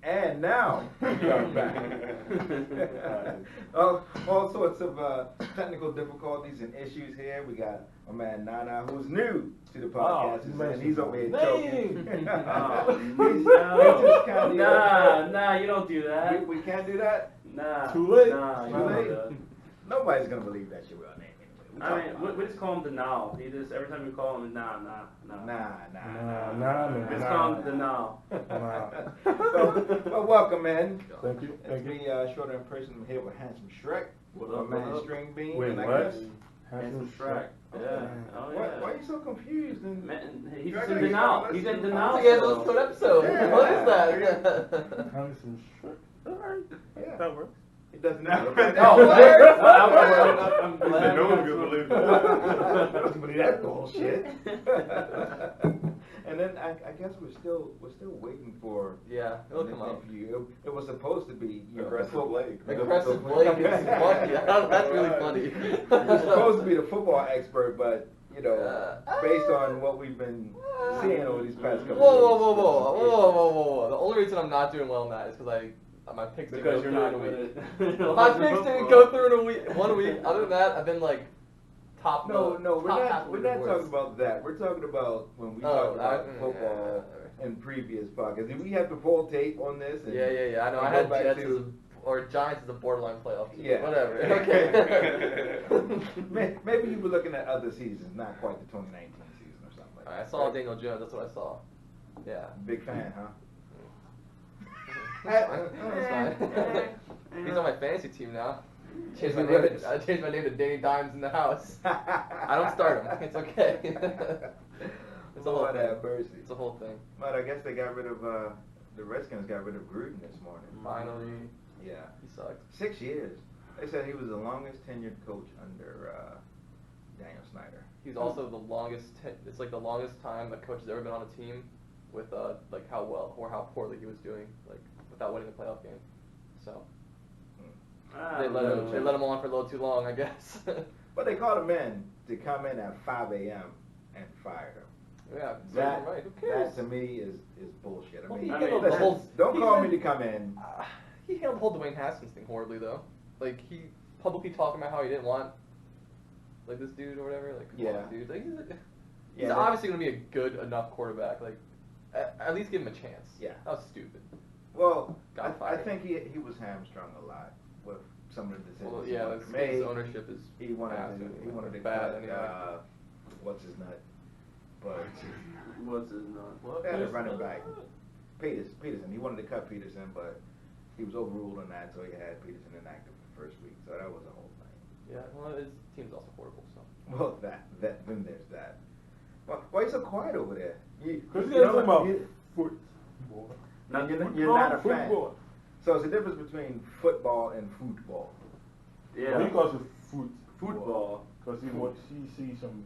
And now we are back. All sorts of technical difficulties and issues here. We got my man Nana, who's new to the podcast, and he's over here choking. Nah, you don't do that. We can't do that? Nah. Too late. Nah, you Too don't late? do that. Nobody's going to believe that shit real name anyway. I mean, we just call him the Now. He just, every time we call him, nah. Nah. Just call him the Now. Well, welcome, man. Thank you. It's me, Shorter in person. I'm here with Handsome Shrek. What My up, man what up? String Bean. Wait, and I what? guess- Handsome Shrek. Yeah. Oh, Why yeah. are you so confused? And Man, he's Shrek, in are you denial. trying to He's in listen? denial. Yeah, let's do an episode. Yeah. What is that? Handsome shirt. Alright. Yeah. That works. It doesn't matter. Oh, word? I'm glad No we one's got gonna believe I don't believe that bullshit. And then I guess we're still waiting for Yeah, it'll come up. interview. It was supposed to be Aggressive Blake. Aggressive Blake is funny. That's really funny. It was supposed to be the football expert, but you know, Uh, based on what we've been seeing over these past couple Whoa. The only reason I'm not doing well in that is because my picks didn't because go you're through not in a week. good. My picks didn't go through in a week. 1 week. Other than that, I've been like top. No, top we're half not of talking leaderboards. about that. We're talking about when we Oh, talked about that- football in previous podcasts. Did we have the full tape on this? And Yeah. I know. and I go had back Jets to- or Giants as a borderline playoff team. Yeah. Whatever. Okay. Maybe you were looking at other seasons, not quite the 2019 season or something like that. I saw Daniel Jones. That's what I saw. Yeah. Big fan, huh? That's fine. He's on my fantasy team now. I changed my name to Danny Dimes in the house. I don't start him. It's okay. It's a whole Lord thing. have mercy. It's a whole thing. But I guess they got rid of the Redskins got rid of Gruden this morning. Finally, Yeah, he sucked. 6 years. They said he was the longest tenured coach under Daniel Snyder. He's also the longest. It's like the longest time a coach has ever been on a team with like how well or how poorly he was doing, like without winning a playoff game. So they let him on for a little too long, I guess. But they called him in to come in at 5 a.m. and fire him. Yeah, That, right. Who cares? that to me is bullshit. Well, I mean, he handled listen, the whole- don't he call said- me to come in. He handled the whole Dwayne Haskins thing horribly though. Like he publicly talking about how he didn't want like this dude or whatever. Like come Yeah. on, dude. Like, he's Yeah, that- obviously gonna be a good enough quarterback. Like at least give him a chance. Yeah. That was stupid. Well, Got I fired. think he was hamstrung a lot with some of the decisions Well, he yeah, wanted to his make. ownership is He wanted massive. to. He wanted to bad cut. anyway. What's his nut? But What's his name? What? they had a running back, Peterson. He wanted to cut Peterson, but he was overruled on that, so he had Peterson inactive the first week. So that was a whole thing. Yeah, well, his team's also horrible. So Well, then there's that. Why are you so quiet over there? Because you you know guys about you- football. Now, you're not a fan. Football. So it's a difference between football and football. Yeah. Well, he calls it Football. Because he sees some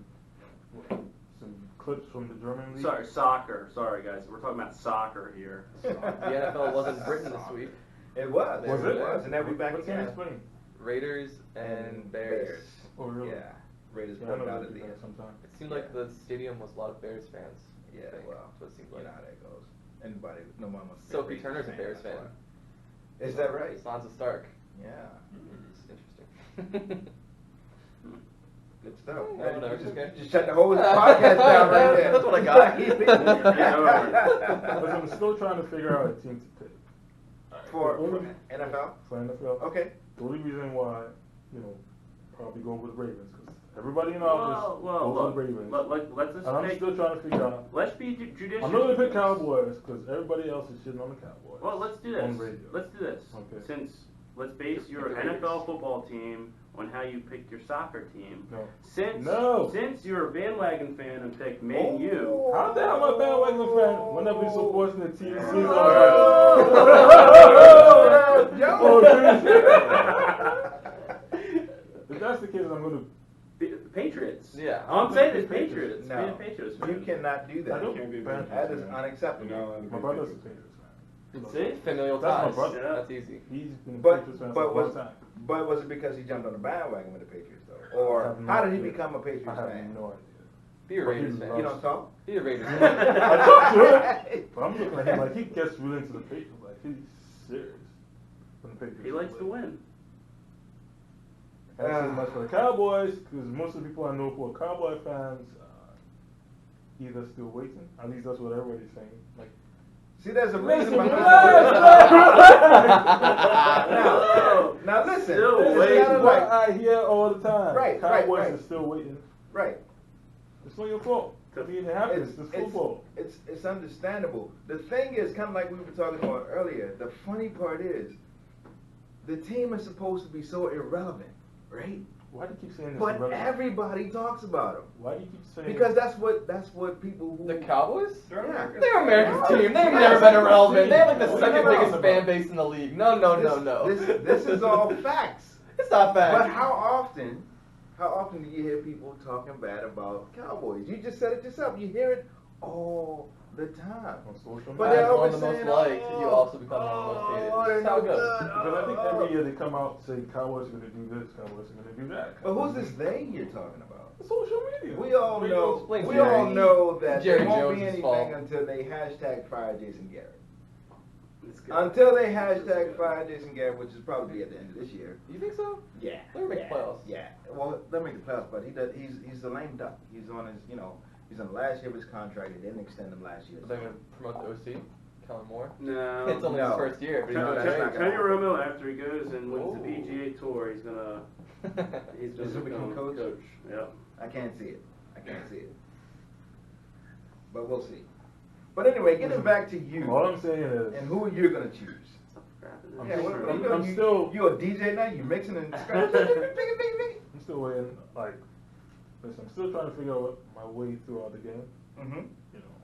clips from the German league. Sorry, soccer. Sorry, guys. We're talking about soccer here. the NFL was in Britain this week. It was. Was it? was, and then we back What's again. in Spain? Raiders and Bears. Oh, really? Yeah. Raiders Yeah, I pulled know out they at do the that end. sometimes. It seemed like the stadium was a lot of Bears fans. Yeah, I think. well, That's what it seemed you like. know how that goes. No one wants to be Sophie Raiders Turner's a Bears that's fan. why. Is that right? Sansa Stark. Yeah. It's interesting. Good stuff. Yeah, whatever, okay. Just shut the whole podcast down right there. That's what I got. Because I'm still trying to figure out a team to pick. For The only- NFL? For NFL. Okay. The only reason why, probably go with Ravens, because everybody in office Well, goes look, with Ravens. let's just And I'm take, still trying to figure out. let's be judicious. I'm not going to pick Cowboys, because everybody else is shitting on the Cowboys. Well, let's do On this. radio. Let's do this. Okay. Let's base your Pick the Raiders. NFL football team on how you picked your soccer team. No. Since since you're a bandwagon fan and picked Man U. How the hell am I a bandwagon fan when I've been supporting the team since If that's the case, I'm going to. The Patriots. Yeah. All I'm saying is Patriots. No, Being a Patriots. you cannot do I that. don't Can't be a fan- That is unacceptable. My brother's a Patriots fan. See? Familial That's my ties. brother. Yeah. That's easy. He's been a But Patriots fan but for a long was time. was it because he jumped on the bandwagon with the Patriots though, I or have no how did he idea. become a Patriots I have fan? no idea. Be a But he Raiders fan. You don't talk? Be a Raiders I fan. talk to him, but I'm looking at him like he gets really into the Patriots. Like he's serious. When the Patriots He likes play. to win. I haven't seen much for the Cowboys because most of the people I know who are Cowboy fans either still waiting. At least that's what everybody's saying. Like, See, there's a reason listen, behind now listen. Still It's waiting. kinda what like- I hear all the time. Right, Cowboys right. are still waiting. right. It's not your fault. I mean, it happens. It's football. It's understandable. The thing is, kind of like we were talking about earlier, the funny part is, the team is supposed to be so irrelevant, right? Why do you keep saying this? But irrelevant? everybody talks about them. Why do you keep saying? Because that's what people who... The Cowboys? Yeah. They're America's team. They've Yes. never been irrelevant. They have like the No, second no, no. biggest fan base in the league. No. This is all facts. It's not fact. But how often do you hear people talking bad about Cowboys? You just said it yourself. You hear it all the time. on social But media. they're As one always of the most saying, liked, oh, you also become one of the most hated. oh, they're That's how no it goes. good. Because I think Oh. every year they come out saying Cowboys are going to do this, Cowboys are going to do that. But who's this they you're talking about? Social media. We all know. explain We Jerry. all know that Jerry there won't be Jones' anything fault. until they hashtag fire Jason Garrett. It's good. Until they hashtag fire Jason Garrett, which is probably at the end of this year. You think so? Yeah. They'll make yeah, playoffs. Yeah. Well, they'll make the playoffs, but he's a lame duck. He's on his he's on the last year of his contract. They didn't extend him last year. Are they going to promote the OC? Kellen Moore? No. It's only No. his first year, but he's No, doing that's great. not gonna Tony happen. Romo, after he goes and wins the Ooh. PGA Tour, he's gonna He's gonna become coach? Yep. I can't see it. I can't see it. But we'll see. But anyway, getting back to you All I'm saying is, and who you're gonna choose. I'm Yeah, just- what I'm- you doing? I'm still- You a DJ now? You mixing and scratching? I'm still waiting. Like, listen, I'm still trying to figure out my way throughout the game. Mm-hmm. You know,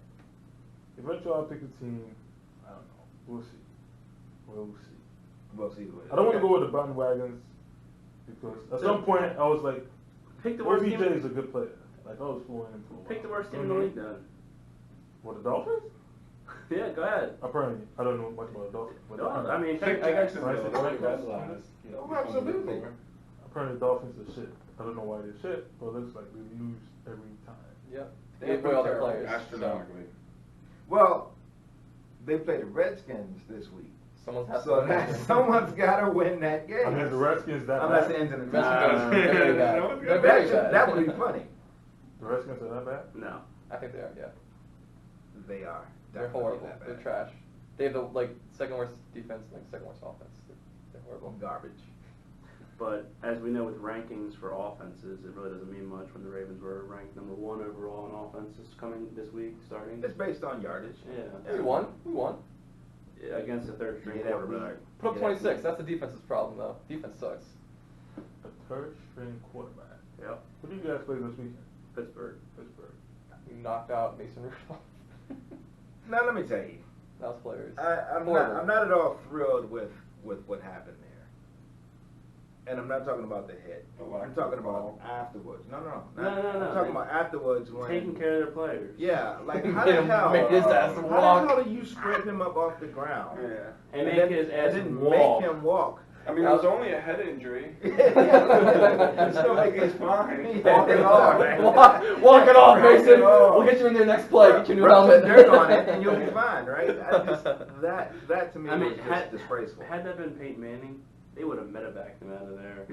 eventually I'll pick a team. I don't know. We'll see. We'll see. We'll see. What I don't want to go with the bandwagons because at some point I was like, Pick the worst OBJ team. is a good player. Like I was fooling him for a while. Pick the worst team in the league then. What, the Dolphins? Yeah, go ahead. Apparently, I don't know much about the Dolphins. But No, I mean, Pick I got you. Jacksonville. Right, They're right, red right. lines. You know, Oh, absolutely. apparently the Dolphins are shit. I don't know why they're shit, but it looks like they lose every time. Yep. They They've gave away all their been players. astronomically. Well, they play the Redskins this week. Someone's has So to that, someone's got to win that game. I mean, the Redskins that Unless bad? it ends in a The tie. Redskins are very bad. No, They're That very should- bad. that would be funny. The Redskins are that bad? No. I think they are, yeah. They are. They're Definitely horrible. that bad. They're trash. They have the second worst defense and second worst offense. They're horrible. Garbage. But as we know with rankings for offenses, it really doesn't mean much when the Ravens were ranked number 1 overall in offenses coming this week, starting. It's based on yardage. Yeah. We won. We won. Yeah, against a third string Yeah, that quarterback. Put up Yeah. 26. That's the defense's problem, though. Defense sucks. A third string quarterback. Yep. Who do you guys play this weekend? Pittsburgh. Pittsburgh. We knocked out Mason Rudolph. Now let me tell you, That was players. I'm Horrible. not at all thrilled with what happened there. And I'm not talking about the hit. The lack I'm talking of about ball. afterwards. No. No. I'm talking about afterwards when. Taking care of their players. Yeah, like how Made the him hell? make his ass How walk. the hell do you scrape him up off the ground? Yeah. And make then- his ass and then walk. make him walk. I mean, it was only a head injury. It's still like it's fine. Walk it off. Walk it off, Walk it Mason. off. We'll get you in there next play. Get your new Rub helmet. some dirt on it and you'll be fine, right? That to me I mean, was just had disgraceful. that been Peyton Manning, they would have medevacked him out of there.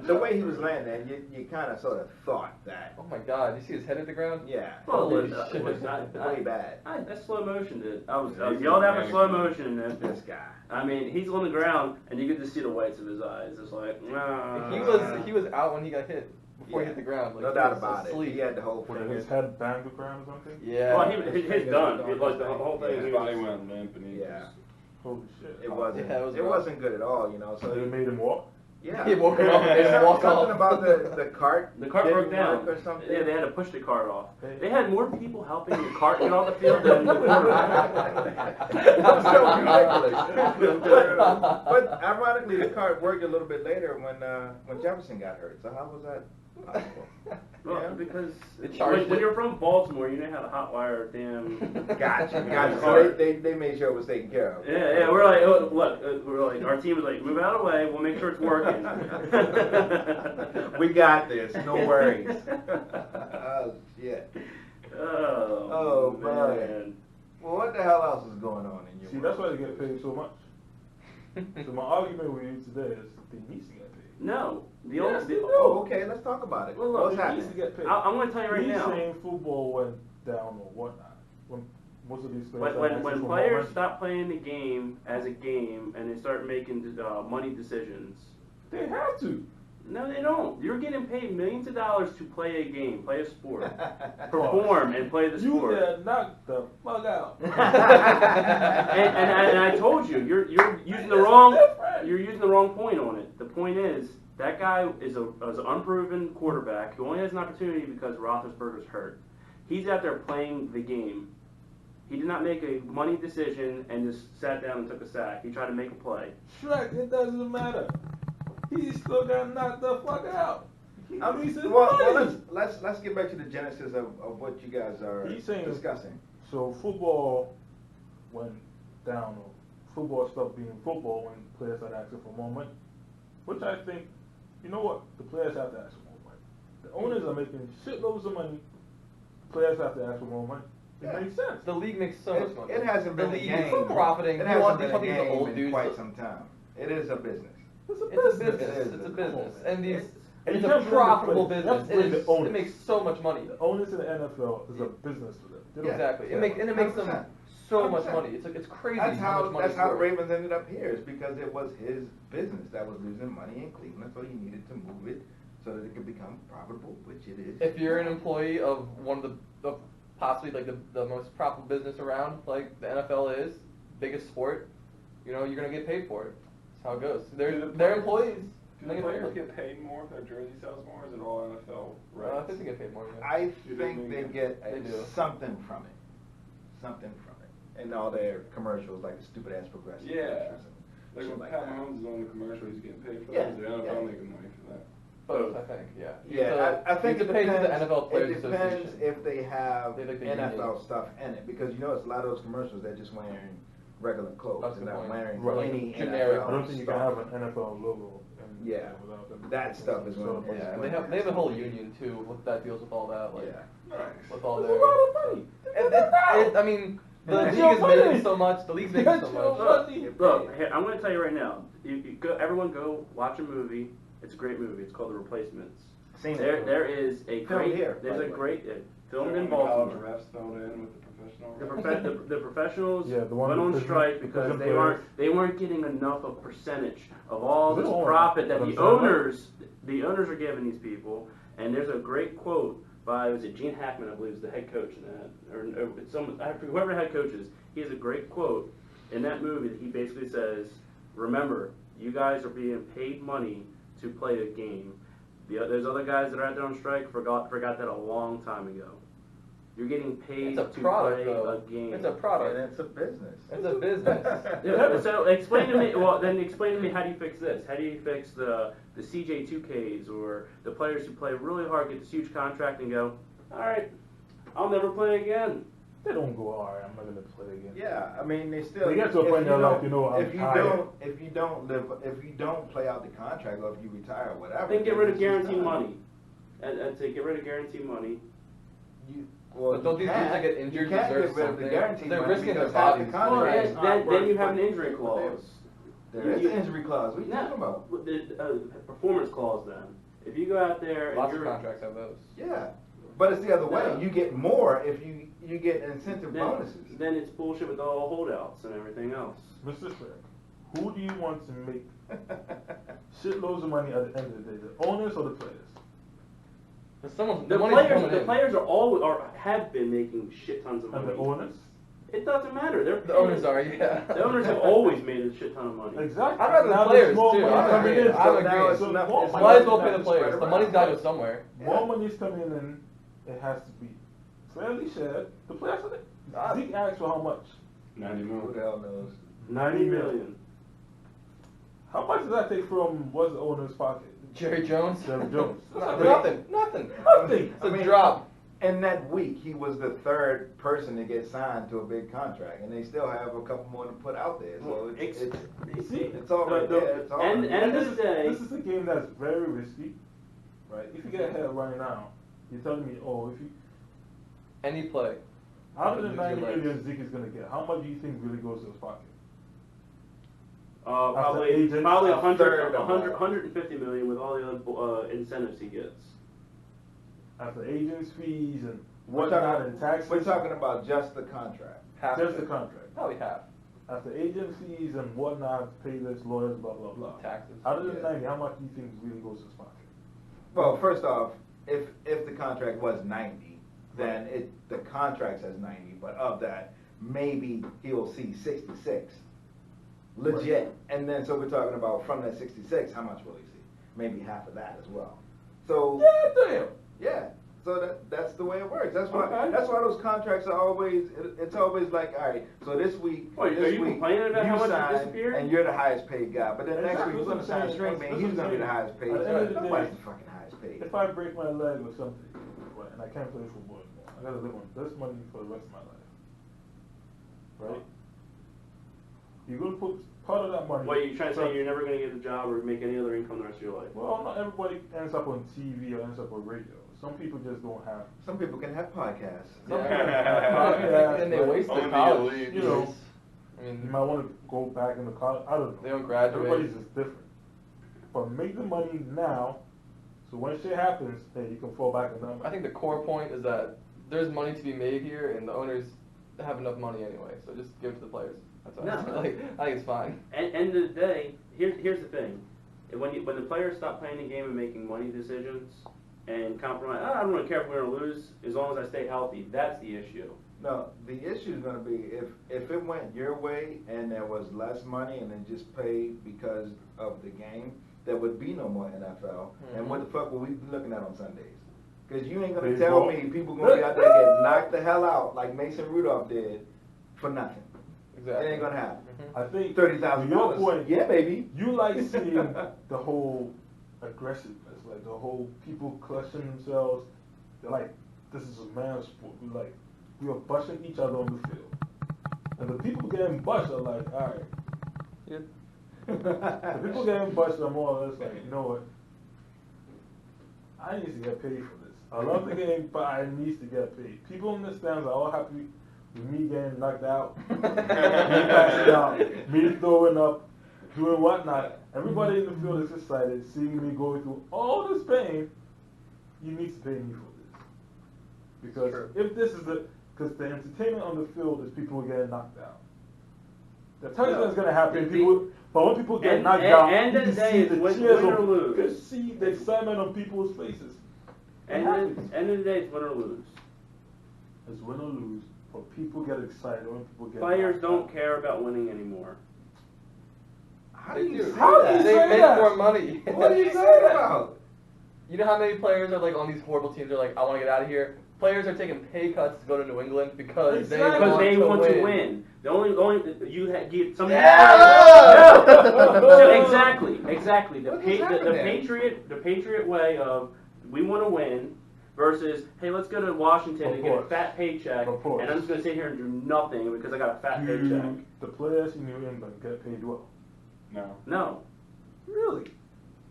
The way he was laying there, you kind of sort of thought that, Oh my God! You see his head hit the ground? yeah, Well, Holy it was not, way bad. That's slow motion, dude. I was He's yelled at for managing. slow motion, and This guy. I mean, he's on the ground, and you could just see the whites of his eyes. It's like, He was out when he got hit before he Yeah. hit the ground. Like, No he doubt was about it. asleep. He had the whole What, thing. his head banged the ground or something? Yeah. Well, his done. Like the whole thing. His he body was- went limp and he Yeah. just... Holy shit. It wasn't. Yeah, it was it rough. wasn't good at all, you know. So So they made him walk? yeah. He woke him up and made him walk Something off. about the cart. The cart didn't broke down. work or something. Yeah, they had to push the cart off. Hey. They had more people helping the cart get off the field than the That was so ridiculous. but ironically, the cart worked a little bit later when Jefferson got hurt. So how was that? Well, Yeah. because They charged when it. you're from Baltimore, you know how to hotwire damn. Gotcha. So card. they made sure it was taken care of. Yeah, we're like, oh, look, we're like, our team was like, move out of the way, we'll make sure it's working. We got this, no worries. Oh, shit. Oh, man. Well, what the hell else is going on in your See, world? that's why they get paid so much. So my argument with you today is they need to get paid. No, the Yes, only. they do. Oh, okay, let's talk about it. Well, look, What's They need to happening? get paid. I'm going to tell you right He's now. saying football went down or whatnot. When most of these players When players stop playing the game as a game and they start making money decisions, they have to. no, they don't. You're getting paid millions of dollars to play a game, play a sport, Come on. perform, and play the You sport. get knocked the fuck out. and I told you, you're using the wrong you're using the wrong point on it. The point is that guy is an unproven quarterback who only has an opportunity because Roethlisberger's hurt. He's out there playing the game. He did not make a money decision and just sat down and took a sack. He tried to make a play. Shrek, it doesn't matter. He still got knocked the fuck out. He needs his Well, money. let's get back to the genesis of what you guys are He's saying- discussing. So football went down, or football stopped being football when players started asking for more money. Which I think, you know what, the players have to ask for more money. The owners are making shitloads of money. Players have to ask for more money. It Yeah. makes sense. The league makes so much money. It hasn't the been a league game. is profiting. It You hasn't want been these a fucking game old in dudes. quite some time. It is a business. It's a It's a business. business. It is. It's a Come business, on, and these. And It's you a can't blame the profitable players. You have business. to blame the It owners. makes so much money. The owners in the NFL is a business for them. They don't- Exactly. Yeah. It makes them 100%. so much 100%. money. It's crazy That's how much how money. that's how the it's worth. Ravens ended up here. Is because it was his business that was losing money in Cleveland, so he needed to move it so that it could become profitable, which it is. If you're an employee of one of the possibly like the most profitable business around, like the NFL is, biggest sport, you know, you're gonna get paid for it. That's how it goes. They're employees. Do They the get paid. players get paid more if their jersey sells more? Is it all NFL I rights? think they get paid more. Yeah. I Do they think make they get They do. something from it, and all their commercials, like the stupid ass progressive. Yeah. commercials and Like shit when like Pat that. Mahomes is on the commercial, he's getting paid for Yeah, that. Is the NFL yeah. making money for that? Both, I think. Yeah. Yeah, I think it it depends. depends. The NFL Players It depends Association. if they have They like the NFL union. stuff in it, because you know it's a lot of those commercials they're just wearing regular clothes. That's They're the not point. wearing Right. any Generic. NFL I don't think you can stuff. have an NFL logo. And, Yeah. without them. That stuff is So, what it is. Yeah, and they have a whole union too that deals with all that. Like, Yeah. Nice. with all That's their. a lot of money. I mean, the That's league your is money. making so much. The league's making so That's your much. money. Look, here, I'm going to tell you right now. You go, everyone go watch a movie. It's a great movie. It's called The Replacements. Seen it. There is a Filmed great. here, by There's the a way. great filmed in The college Baltimore. refs filled in with the professional The, refs. the professionals Yeah, the one went on with strike the because prison they weren't getting enough of percentage of all Is it this all- profit that what the I'm saying, owners are giving these people. And there's a great quote by was it Gene Hackman, I believe, is the head coach in that, or it's someone, whoever the head coach is. He has a great quote in that movie that he basically says, "Remember, you guys are being paid money to play a game. There's other guys that are out there on strike forgot that a long time ago. You're getting paid It's a to product, play though. a game." It's a product. And it's a business. It's a business. Yeah, so explain to me. Well, then explain to me how do you fix this? How do you fix the CJ2Ks or the players who play really hard, get this huge contract, and go, all right, I'll never play again. They don't go, all right, I'm not going to play again. Yeah, I mean they still. They get to a if point in you their life, don't- you know, I'm if you tired. if you don't play out the contract, or if you retire, or whatever. Then get rid of it's just guaranteed done. money. And to get rid of guaranteed money. Well, But don't you these dudes can't- that get injured you can't deserve get rid of the something? guaranteed They're money risking their because half the bodies. Well, contract is then, not then you worth have an what- injury what they- clause. There is an injury clause. What are you No, talking about? the performance clause then. If you go out there and Lots of you're contracts have those. Yeah, but it's the other way. No. You get more if you get incentive then, bonuses. then it's bullshit with all holdouts and everything else. Mr. Shrek, who do you want to make shitloads of money at the end of the day, the owners or the players? But someone's The money's players, coming the in. players are always have been making shit tons of And money. the owners? It doesn't matter. They're The owners are, yeah. The owners have always made a shit ton of money. Exactly. I'd rather the Now players, there's more too. money I'm coming agreeing. in, I'm so now agreeing. it's so not- more it's money Might as is well not pay the spread players. The around. money's gotta go somewhere. More money's coming in, it has to be fairly shared. The players are Ah. there. Zeke asked for how much? 90 Who million. the hell knows? 90 million. How much does that take from what's the owner's pocket? Jerry Jones. Jerry Jones. Nothing. Nothing. It's a drop. And that week, he was the third person to get signed to a big contract, and they still have a couple more to put out there. So it's all right there. It's all And- right and there. This is a game that's very risky, right? If you get ahead right now, you're telling me, oh, if you Any play. out of the Lose 90 your legs. million Zeke is gonna get, how much do you think really goes to his pocket? Probably agents, 150 million with all the other incentives he gets. After agents' fees and We're whatnot and taxes. We're talking about just the contract. Half. Just the contract. Probably half. After agent fees and whatnot, pay this, lawyers, blah, blah, blah. Taxes. Out of the Yeah. 90, how much do you think really goes to his pocket? Well, first off, if the contract was 90, then the contract says 90, but of that, maybe he'll see 66. Legit. And then, so we're talking about from that 66, how much will he see? Maybe half of that as well. So, Damn. yeah. So that's the way it works. That's why Okay. that's why those contracts are always, it's always like, all right, so this week, Wait, are this you week, complaining about how much it sign, disappeared? and you're the highest paid guy. But then next Exactly, week, you're going to that's what sign I'm String saying. Man, he's going to be the highest paid. At the end of the Nobody's day, the fucking highest paid. If I break my leg or something, right, and I can't play football anymore, I gotta live on this money for the rest of my life. Right? You're gonna put part of that money. What, you trying to say you're never going to get a job or make any other income the rest of your life? Well, not everybody ends up on TV or ends up on radio. Some people just don't have. Some people can have podcasts. Some people have podcasts, And they but, waste Only their the college. elite. You know, I you mean, might want to go back into college. I don't know. They don't graduate. Everybody's just different. But make the money now, so when shit happens, hey, you can fall back on that money. I think the core point is that there's money to be made here, and the owners have enough money anyway. So just give it to the players. That's what No. I think it's fine. End of the day, here's the thing. When the players stop playing the game and making money decisions and compromise, I don't really care if we're going to lose as long as I stay healthy. That's the issue. No, the issue is going to be if it went your way and there was less money and then just paid because of the game, there would be no more NFL. And what the fuck will we be looking at on Sundays? Because you ain't going to tell Baseball. me people going to be out there get knocked the hell out like Mason Rudolph did for nothing. Exactly. It ain't going to happen. I think $30,000. to your point, Yeah, baby. you like seeing the whole aggressiveness, like the whole people clutching themselves. They're like, this is a man's sport. We are bushing each other on the field. And the people getting bushed are like, all right. Yeah. The people getting bushed are more or less like, you know what? I need to get paid for this. I love the game, but I need to get paid. People in the stands are all happy with me getting knocked out, me passing out, me throwing up, doing whatnot. Everybody in the field is excited, seeing me going through all this pain. You need to pay me for this. Because Sure. if this is because the entertainment on the field is people getting knocked out. The touchdown is going to happen. But when people get knocked out, end you of can the day, see it's the win cheers or on, lose. you can see the excitement on people's faces. It End happens. of the day, it's win or lose. It's win or lose, but people get excited when people get Players knocked don't out. care about winning anymore. How They do you do. say How do you that? say They make that? more money. What are you talking about? You know how many players are like on these horrible teams? They're like, I want to get out of here. Players are taking pay cuts to go to New England because Exactly. Because they want to win. win. The only you some Yeah! No, exactly. The What just happened there? the Patriot way of we want to win versus hey, let's go to Washington Of and get a course. fat paycheck, Of course. and I'm just going to sit here and do nothing because I got a fat paycheck. Do the players in New England get paid well? No. No. Really?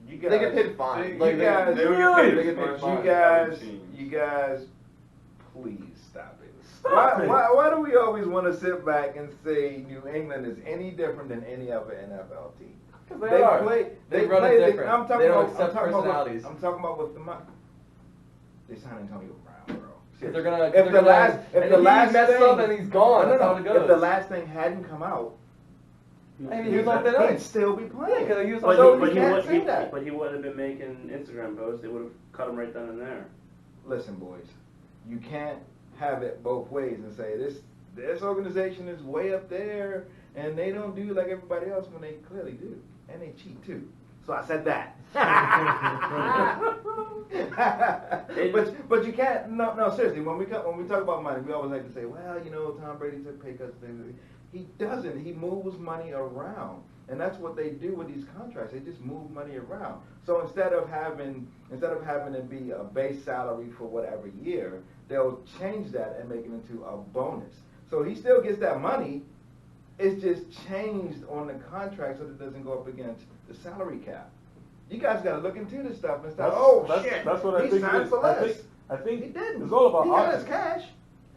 You They get paid fine. You Like, guys, they would really? get Look paid at as this. fine You as other guys, teams. you guys, please stop it. Stop it. Why do we always want to sit back and say New England is any different than any other NFL team? Because they are. play. They They run it play. different. I'm talking They don't about. accept I'm talking about. personalities. I'm talking about with the money. They signed Antonio Brown, bro. Because they're gonna. If they're the gonna- last, if and the he last messed thing, up and he's gone. No, That's no, how it no. goes. If the last thing hadn't come out, I mean, he was on thin he'd ice. still be playing. because he was But, So he, but, you he, can't would, say that. but he wouldn't have been making Instagram posts. They would have cut him right then and there. Listen, boys, you can't have it both ways and say this organization is way up there and they don't do like everybody else when they clearly do, and they cheat too. So I said that. but you can't. No, seriously. When we talk about money, we always like to say, well, you know, Tom Brady took pay cuts. He doesn't. He moves money around. And that's what they do with these contracts. They just move money around. So instead of having it be a base salary for whatever year, they'll change that and make it into a bonus. So he still gets that money. It's just changed on the contract so that it doesn't go up against the salary cap. You guys got to look into this stuff and start. Shit! That's what I he think. signed for less. I think He didn't. it's all about he got optics. his cash.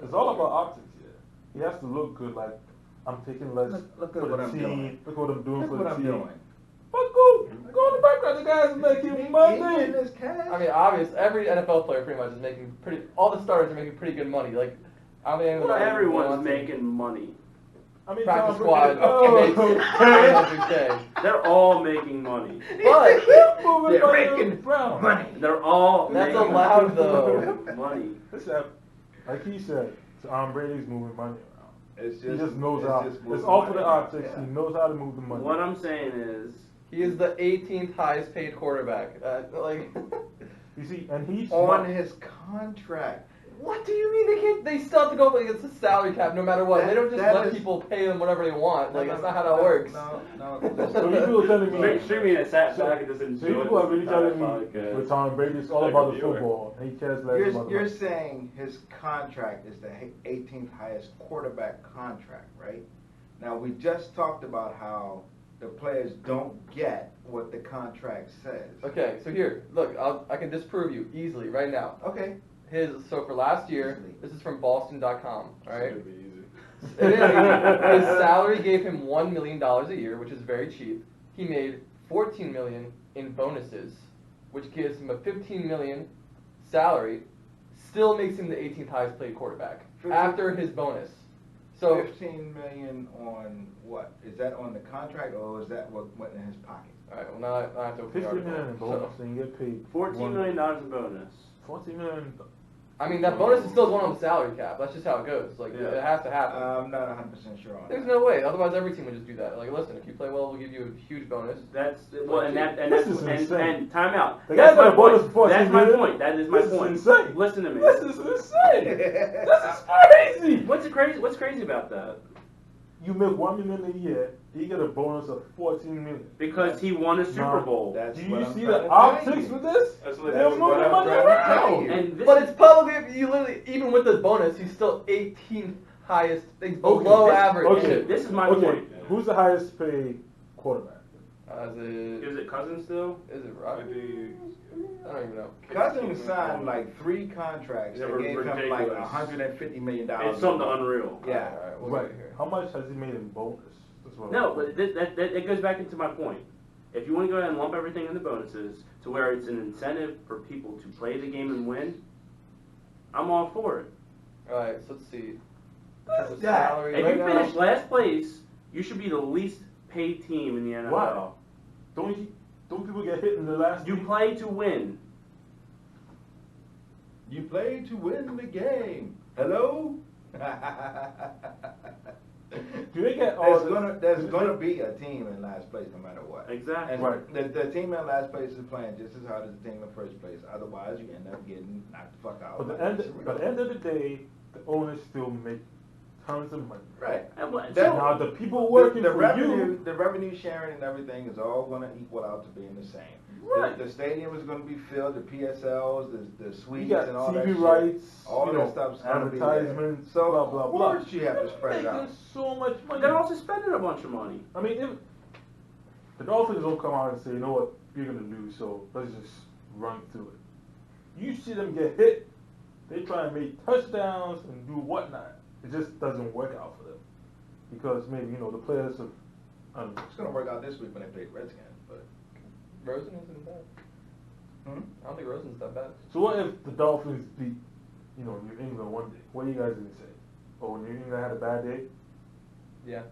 It's all about optics. Yeah, he has to look good. Like I'm taking less Look for at what the I'm team. doing. Look what I'm doing Look for what the I'm team. doing. But go in the background. The guy's making He money. getting his cash. I mean, obvious. Every NFL player pretty much is making pretty. All the starters are making pretty good money. Like, I mean, Well, everyone's wants to- making money. I mean, Practice Tom squad Brady- makes Oh, $300K. They're all making money. But moving They're money making around. money. They're all That's making allowed, though. money. Listen, like he said, Tom Brady's moving money around. It's He just knows it's how. just It's moving all for money the around. optics. Yeah. He knows how to move the money. What I'm saying is, he is the 18th highest paid quarterback. Like, You see, and he's On smart. his contract. what do you mean they can't? They still have to go up against the salary cap no matter what. They don't just That let is- people pay them whatever they want. Like, No, that's no, not how that no, works. No. So people are telling me. streaming that sat So- back and just So enjoyed people are really this telling entire me podcast. with Tom Brady, it's all Like about a the viewer. football. And he cares less about the You're money. saying his contract is the 18th highest quarterback contract, right? Now, we just talked about how the players don't get what the contract says. Okay, so here, look, I can disprove you easily right now. Okay. So for last year, Easily. this is from Boston.com, all right? Should be easy. His salary gave him $1 million a year, which is very cheap. He made $14 million in bonuses, which gives him a $15 million salary. Still makes him the 18th highest paid quarterback 15 after his bonus. So 15 million on what? Is that on the contract or is that what went in his pocket? all right, well now I have to open the 50 million in article. bonus, So, and you get paid $14 million in bonus. 40 million. I mean, that bonus is still going on the salary cap. That's just how it goes. Like, Yeah. it has to happen. I'm not 100% sure on There's that. no way. Otherwise, every team would just do that. Like, listen, if you play well, we'll give you a huge bonus. That's well, and This that's is and insane. time out. The That's guy got my a bonus point. for 14 That's my million? point. That is my This is point. insane. Listen to me. This is insane. This is crazy. What's crazy about that? You make $1 million a year, you get a bonus of 14 million. Because he won a Super No. Bowl. That's Do what you I'm see trying the to optics tell you. with this? That's what- They're that's moving what I'm money trying to tell around. you. And this But it's publicly, you literally, even with the bonus, he's still 18th highest, like, below this- average. Okay, This is my okay. point. Who's the highest paid quarterback? is it Cousins still? Is it right? Would be- I don't even know. Cousins signed like 3 contracts They that were gave him like ridiculous. $150 million. It's something unreal. Yeah. All right, we'll Right. get it here. How much has he made in bonus? That's what No, I'm- but that goes back into my point. If you want to go ahead and lump everything in the bonuses to where it's an incentive for people to play the game and win, I'm all for it. All right, so let's see. What's The that? salary If right you now- finish last place, you should be the least paid team in the NFL. Why? Don't people get hit in the last You week? play to win. You play to win the game. Hello? Do they get all There's gonna be a team in last place no matter what. Exactly. And Right. the team in last place is playing just as hard as the team in first place. Otherwise, you end up getting knocked the fuck out. But like the end, this. by the end of the day, the owners still make tons of money. Right. And what- That- Now the people working the for revenue, you, the revenue sharing and everything is all going to equal out to being the same. Right. The stadium is going to be filled, the PSLs, the you suites, got and all that TV shit. rights, All you that know, stuff's going to be there. advertisements, So blah blah of blah. course you have to spread it out. Making so much money. They're also spending a bunch of money. I mean, if the Dolphins don't come out and say, you know what, you're gonna lose, so let's just run through it. You see them get hit, they try and make touchdowns and do whatnot. It just doesn't work out for them because maybe the players have. It's going to work out this week when they play the Redskins, but. Rosen isn't bad. Hmm? I don't think Rosen's that bad. So what if the Dolphins beat, New England one day? What are you guys gonna say? Oh, New England had a bad day. Yeah.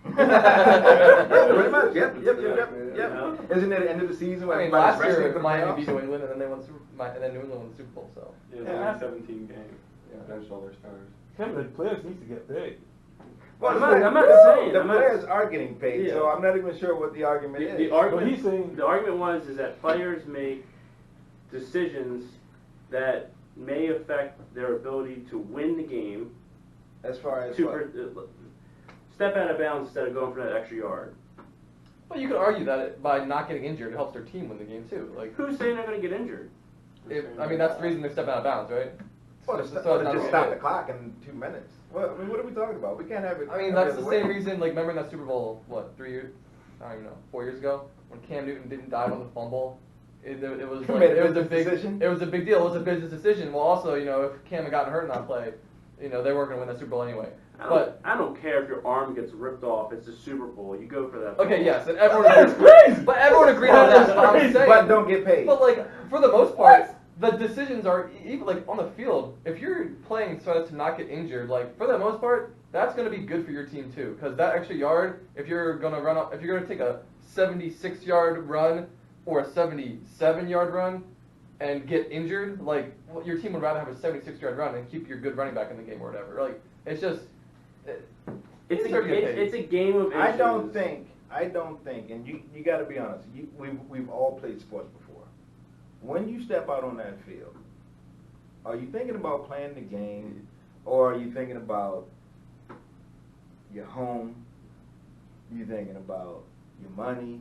Pretty much, yep. Yeah. Isn't it the end of the season when I mean, everybody's last year wrestling for the Miami beat playoffs? New England, and then they won and then New England won the Super Bowl. So Yeah, Yeah. they had 17 games. Yeah, benched all their stars. Kevin, the players need to get paid. Well, I'm not saying- the I'm not- players are getting paid, so Yeah. I'm not even sure what the argument is. The But argument, he's saying- the argument is that players make decisions that may affect their ability to win the game. As far as To what? step out of bounds instead of going for that extra yard. But you could argue that by not getting injured, it helps their team win the game too. Like, Who's saying they're going to get injured? I mean, that's the reason they're stepping out of bounds, right? Well, So just it's not just a stop hit. the clock in 2 minutes. Well, I mean, what are we talking about? We can't have it. I mean, every that's the other same way. reason, like, remember in that Super Bowl, what, 3 years? I don't even know, 4 years ago? When Cam Newton didn't dive on the fumble? It was like, Made a it was a business big decision? It was a big deal. It was a business decision. Well, also, you know, if Cam had gotten hurt in that play, you know, they weren't going to win that Super Bowl anyway. But I don't care if your arm gets ripped off. It's the Super Bowl. You go for that. okay, ball. yes, and everyone That's agreed. crazy. But everyone agreed on that. But I'm saying, But don't get paid. But like for the most part, the decisions are even like on the field. If you're playing so as to not get injured, like for the most part, that's going to be good for your team too. Because that extra yard, if you're going to run up, if you're going to take a 76-yard run or a 77-yard run and get injured, like well, your team would rather have a 76-yard run and keep your good running back in the game or whatever. Like it's just. It's Start getting paid. a game of issues. I don't think, and you got to be honest. We've all played sports before. When you step out on that field, are you thinking about playing the game, or are you thinking about your home? You thinking about your money?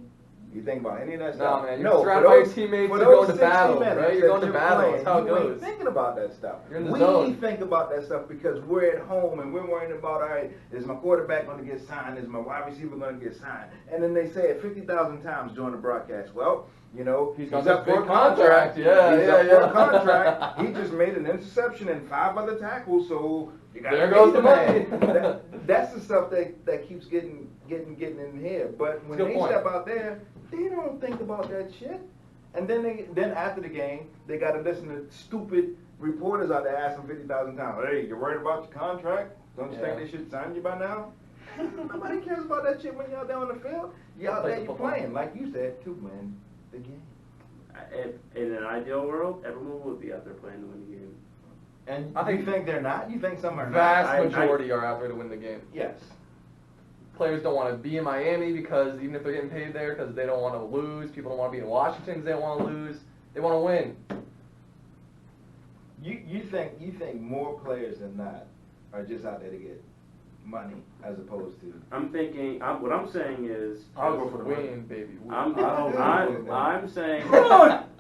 You think about any of that stuff? No, man, you're no, surrounded for by your those- teammates, for you're those going to 60 battle, minutes right? You're that going to you're battle, playing, that's how it you ain't goes. thinking about that stuff. You're in the we zone. think about that stuff because we're at home and we're worrying about, all right, is my quarterback going to get signed? Is my wide receiver going to get signed? And then they say it 50,000 times during the broadcast. Well, you know, He's he's got up this for a big contract. contract. Yeah, he's yeah, up for yeah. a contract. He just made an interception and 5 other tackles, so you got to There pay goes the the money. man. That's the stuff that keeps getting in here. But when Good they point. step out there, they don't think about that shit. And then after the game, they got to listen to stupid reporters out there asking 50,000 times, hey, you worried about your contract? Don't you Yeah. think they should sign you by now? Nobody cares about that shit when you're out there on the field. You're out Play there, the you're football. playing, like you said, to win the game. If, in an ideal world, everyone would be out there playing to win the game. And I think you think they're not? You think some are Vast not? majority are out there to win the game. Yes. Players don't want to be in Miami because even if they're getting paid there, because they don't want to lose. People don't want to be in Washington because they don't want to lose. They want to win. You think more players than not are just out there to get money as opposed to I'm thinking. what I'm saying is, I'll go for the money. win, baby. Win. I'm saying.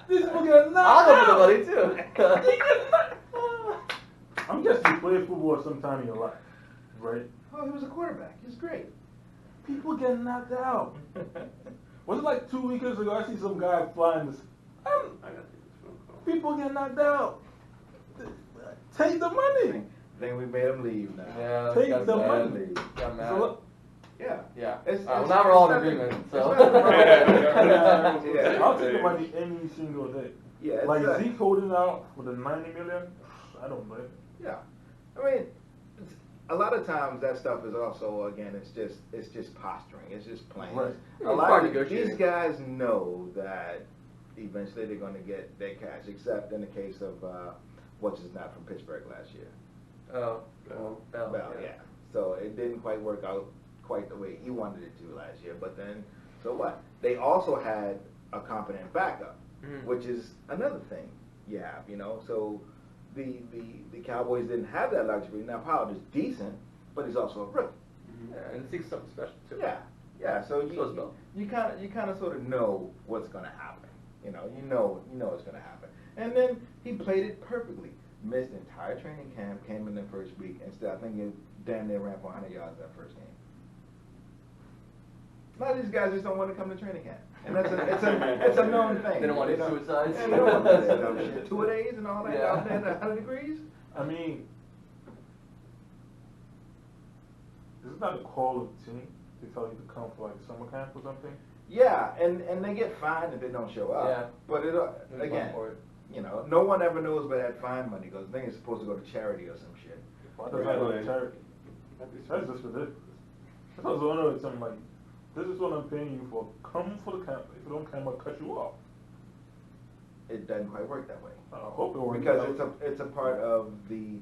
This will get I'll go for the money too. I'm guessing you played football sometime in your life, right? oh, he was a quarterback. He's great. People get knocked out. Was it like 2 weekends ago? I see some guy flying this. I got to take this phone call. People get knocked out. Take the money. Then we made him leave now. Yeah, Take that's the bad. money. Got mad. So what? Yeah. Yeah. It's- All right, well, it's- now we're all in it's agreement. nothing- So. it's nothing wrong. I'll take the money any single day. Yeah, it's Like a- Zeke holding out for the 90 million. I don't blame him. Yeah, I mean, a lot of times that stuff is also again, it's just posturing. It's just playing. Right. A It's lot part of negotiating. these guys know that eventually they're going to get their cash, except in the case of what's his not from Pittsburgh last year. Oh, Bell. Bell, yeah. So it didn't quite work out quite the way he wanted it to last year. But then, so what? They also had a competent backup, Mhm. which is another thing you have, you know. So the Cowboys didn't have that luxury. Now Pollard is decent, but he's also a rookie. Yeah, and Zeke's something special too. Yeah, yeah. So So is Bell. you kind of sort of know what's going to happen. You know what's going to happen. And then he played it perfectly. Missed the entire training camp, came in the first week, and still I think he damn near ran for 100 yards that first game. A lot of these guys just don't want to come to training camp, and it's a known thing. They don't want to do suicides. Yeah, they don't want to do that dumb shit. 2-a-days and all that Yeah. out there at 100 degrees. I mean, is it not a call of the team to tell you to come for like summer camp or something? Yeah, and they get fined if they don't show up. Yeah. But it There's again, money for it. you know, no one ever knows where that fine money goes. I think it's supposed to go to charity or some shit. Why does that go to charity? That's just ridiculous. That's what I was wondering something like, this is what I'm paying you for. Come for the camp. If you don't come, I'll cut you off. It doesn't quite work that way. I hope it works. Because it's a part of the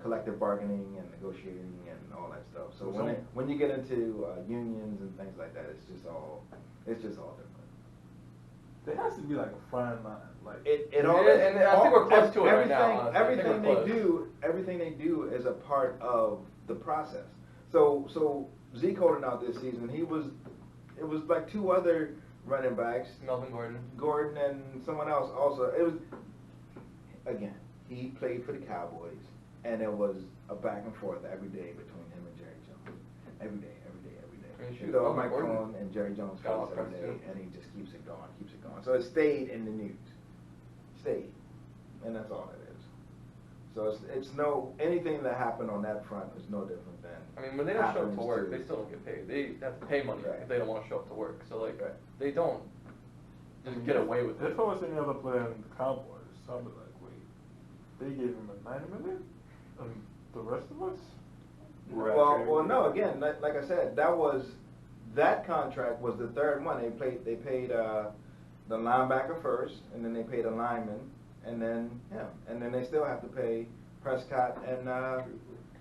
collective bargaining and negotiating and all that stuff. So when you get into unions and things like that, it's just all different. There has to be like a fine line. Like It all Yeah, and I think we're close to it right now, honestly. I think Everything we're they close. do is a part of the process. So Zeke holding out this season, it was like two other running backs, Melvin Gordon. Gordon and someone else also. It was, again, he played for the Cowboys, and it was a back and forth every day between him and Jerry Jones. Every day. Pretty sure You know, Melvin Mike Gordon Cohen and Jerry Jones got fights off every press, day, too. and he just keeps it going. So it stayed in the news. Stayed. And that's all it is. So it's no, anything that happened on that front is no different than. I mean, when they don't show up happens to work, to- they still don't get paid. They have to pay money Right. if they don't want to show up to work. So like, Right. they don't just get away with it. If I was any other player in the Cowboys, I'd be like, wait, they gave him a $9 million, and the rest of us? Well, no. Again, like I said, that contract was the third one. They paid the linebacker first, and then they paid a lineman, and then him, and then they still have to pay Prescott and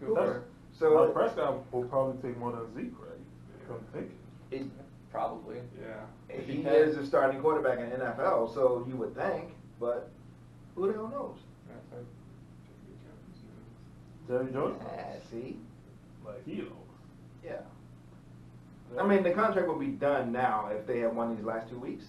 Cooper. Now, So Prescott will probably take more than Zeke, right? I'm thinking. it, Probably. Yeah. If he he can. is a starting quarterback in the NFL, so you would think, but who the hell knows? That's right. Jerry Jones? Yeah, see, Like, he knows. yeah. I mean, the contract will be done now if they have won these last 2 weeks,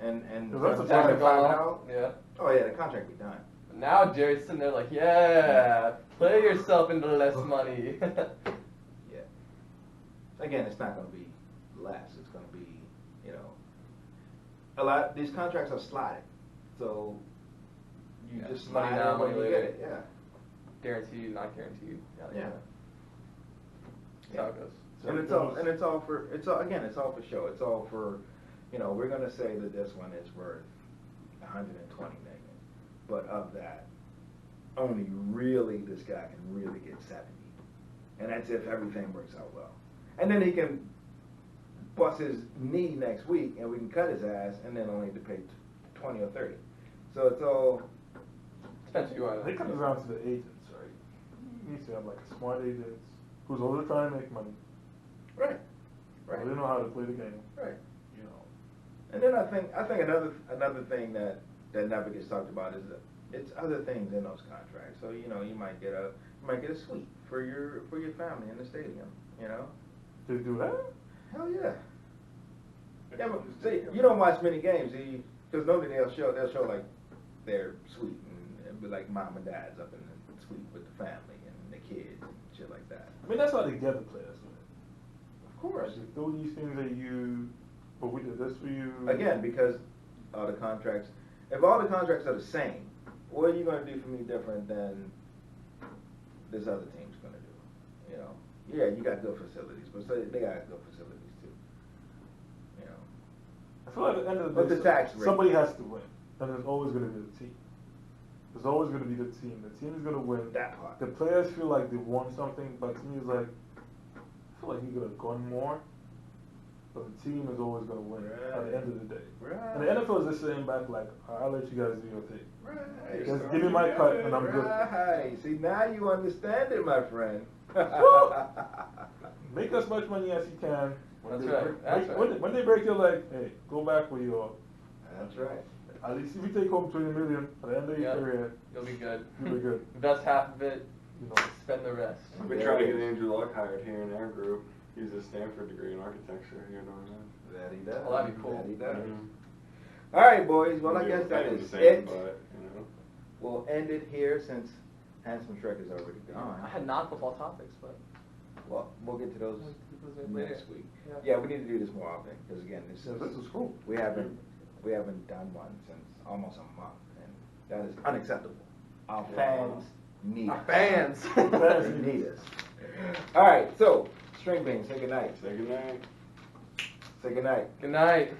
and That's a Time to fact. go find off. out. Yeah. Oh yeah, the contract will be done. But now Jerry's sitting there like, yeah, play yourself into less money. Yeah. Again, it's not going to be less. It's going to be, you know, a lot. These contracts are slotted, so you Yeah, just money slide now, it when money you later. get it. Yeah. Guaranteed, not guaranteed. Yeah. That's how it goes. And it's all for for show. It's all for, you know, we're going to say that this one is worth 120 million, but of that, only really this guy can really get 70, and that's if everything works out well. And then he can bust his knee next week, and we can cut his ass, and then only to pay 20 or 30. So it's all. Depends who you are. It comes down to the agents, right? You need to have like a smart agent who's always trying to make money. Right. Right. They know how to play the game. Right. You know. And then I think another thing that never gets talked about is that it's other things in those contracts. So you know you might get a suite for your family in the stadium. You know. They do that? Hell yeah. Yeah, but see, you don't watch many games, because normally they'll show like their suite and it'll be like mom and dad's up in the suite with the family and the kids and shit like that. I mean, that's how they get the players, man. Of course. They do these things that but we did this for you. Again, because all the contracts, if all the contracts are the same, what are you going to do for me different than this other team's going to do? You know, yeah, you got good facilities, but so they got good facilities too. You know, I feel like at the end of the But day, the tax rate. somebody has to win. And there's always going to be the team. There's always going to be the team. The team is going to win. that part. The players feel like they won something, but to me it's like, I feel like he could have gone more. But the team is always going to win at the end of the day. Right. And the NFL is just sitting back like, I'll let you guys do your thing. Right. Just give me my cut and I'm good. Right. See, now you understand it, my friend. Make as much money as you can. When That's they right. break- That's when, right. when they break your leg, hey, go back where you are. That's right. At least if you take home 20 million at the end of your Yeah. career, You'll be good. you'll be good. Invest half of it, You know. spend the rest. We're trying to get Andrew Luck hired here in our group. He's a Stanford degree in architecture here in Orlando. That he does. Well, that'd be cool. That he does. Mhm. All right, boys. Well, I We guess do that the is same, it. But, you know. We'll end it here since Handsome Shrek is already gone. I had non-football topics, but Well, we'll get to those later. next week. Yeah. Yeah, we need to do this more often because again, Yeah, this is cool. we haven't done one since almost a month, and that is unacceptable. Our fans need Our us. fans. They need us. All right, so String Bean, say goodnight. Say goodnight. Say goodnight. Good night.